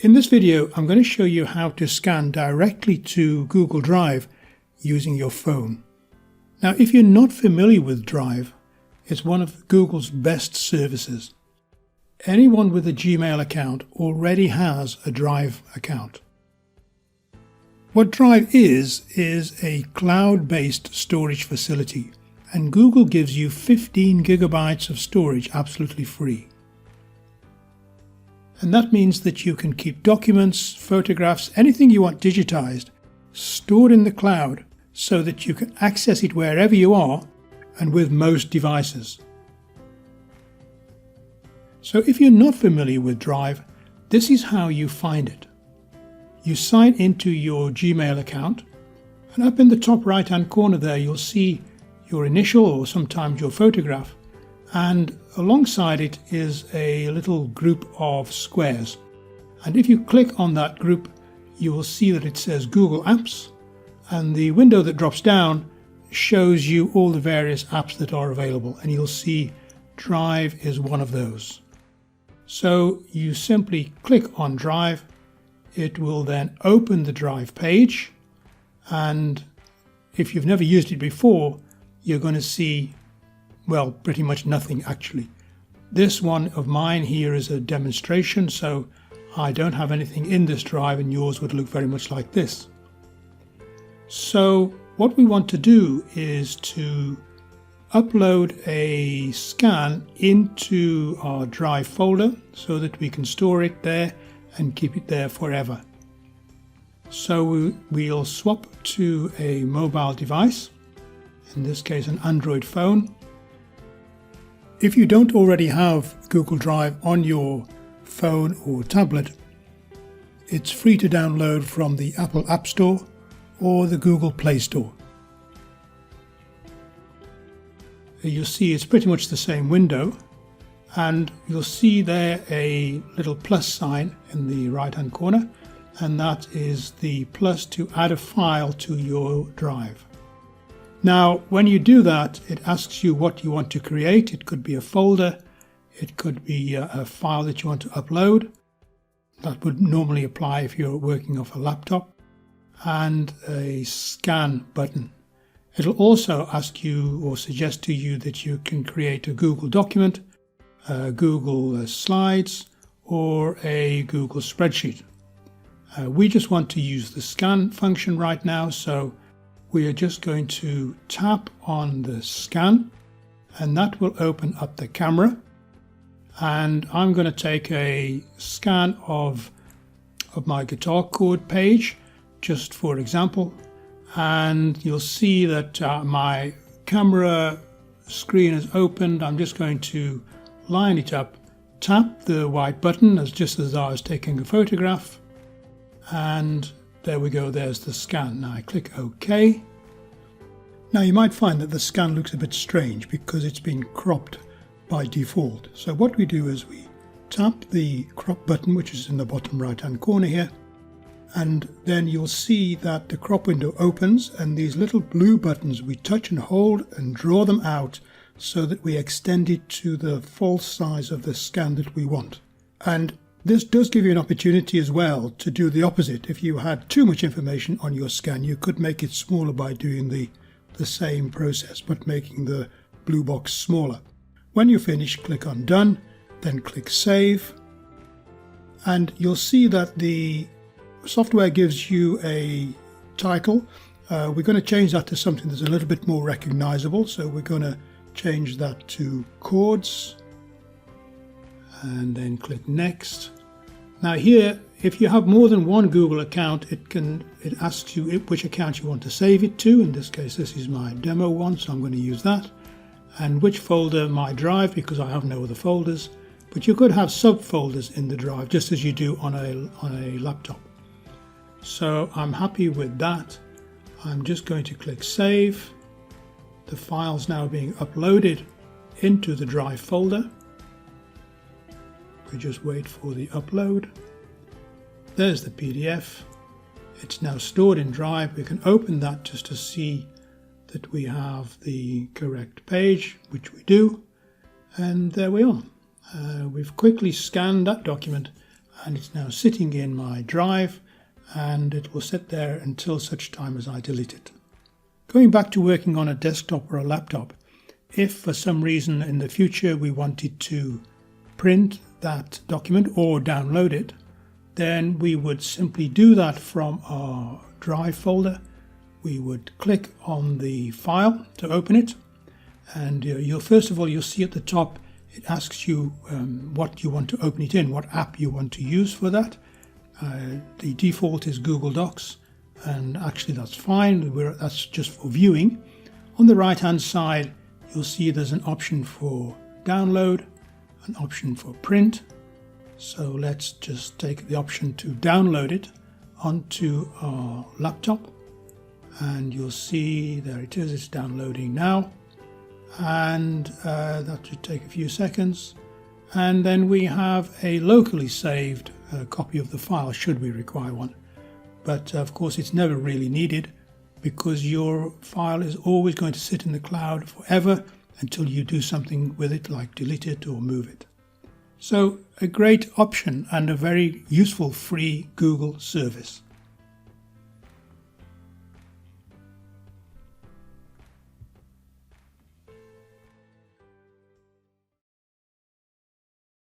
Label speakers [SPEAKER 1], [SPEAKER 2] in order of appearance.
[SPEAKER 1] In this video, I'm going to show you how to scan directly to Google Drive using your phone. Now, if you're not familiar with Drive, it's one of Google's best services. Anyone with a Gmail account already has a Drive account. What Drive is a cloud-based storage facility, and Google gives you 15 gigabytes of storage absolutely free. And that means that you can keep documents, photographs, anything you want digitized, stored in the cloud so that you can access it wherever you are and with most devices. So if you're not familiar with Drive, this is how you find it. You sign into your Gmail account, and up in the top right-hand corner there you'll see your initial or sometimes your photograph, and alongside it is a little group of squares. And if you click on that group, you will see that it says Google Apps, and the window that drops down shows you all the various apps that are available, and you'll see Drive is one of those. So you simply click on Drive. It will then open the Drive page, and if you've never used it before, you're going to see, well, pretty much nothing actually. This one of mine here is a demonstration, so I don't have anything in this drive, and yours would look very much like this. So what we want to do is to upload a scan into our Drive folder so that we can store it there and keep it there forever. So we'll swap to a mobile device, in this case an Android phone. If you don't already have Google Drive on your phone or tablet, it's free to download from the Apple App Store or the Google Play Store. You'll see it's pretty much the same window, and you'll see there a little plus sign in the right hand corner, and that is the plus to add a file to your Drive. Now, when you do that, it asks you what you want to create. It could be a folder, it could be a file that you want to upload. That would normally apply if you're working off a laptop, and a scan button. It'll also ask you or suggest to you that you can create a Google document, Google Slides, or a Google spreadsheet. We just want to use the scan function right now, so we are just going to tap on the scan, and that will open up the camera. And I'm going to take a scan of my guitar chord page, just for example, and you'll see that my camera screen is opened. I'm just going to line it up, tap the white button just as I was taking a photograph, and there we go, there's the scan. Now I click OK. Now you might find that the scan looks a bit strange because it's been cropped by default. So what we do is we tap the crop button, which is in the bottom right hand corner here, and then you'll see that the crop window opens, and these little blue buttons we touch and hold and draw them out so that we extend it to the full size of the scan that we want. And this does give you an opportunity as well to do the opposite. If you had too much information on your scan, you could make it smaller by doing the same process, but making the blue box smaller. When you finish, click on Done, then click Save, and you'll see that the software gives you a title. We're going to change that to something that's a little bit more recognizable, so we're going to change that to Chords, and then click Next. Now here, if you have more than one Google account, it asks you which account you want to save it to. In this case, this is my demo one, so I'm going to use that. And which folder, my Drive, because I have no other folders. But you could have subfolders in the Drive, just as you do on a laptop. So I'm happy with that. I'm just going to click Save. The file's now being uploaded into the Drive folder. We just wait for the upload. There's the PDF. It's now stored in Drive. We can open that just to see that we have the correct page, which we do, and there we are. We've quickly scanned that document and it's now sitting in my drive, and it will sit there until such time as I delete it. Going back to working on a desktop or a laptop, if for some reason in the future we wanted to print that document or download it, then we would simply do that from our drive folder. We would click on the file to open it, and you'll see at the top it asks you what you want to open it in, what app you want to use for that. The default is Google Docs, and actually that's fine. That's just for viewing. On the right hand side you'll see there's an option for download, an option for print. So let's just take the option to download it onto our laptop, and you'll see there it is, it's downloading now, and that should take a few seconds, and then we have a locally saved copy of the file should we require one. But of course it's never really needed, because your file is always going to sit in the cloud forever until you do something with it, like delete it or move it. So a great option and a very useful free Google service.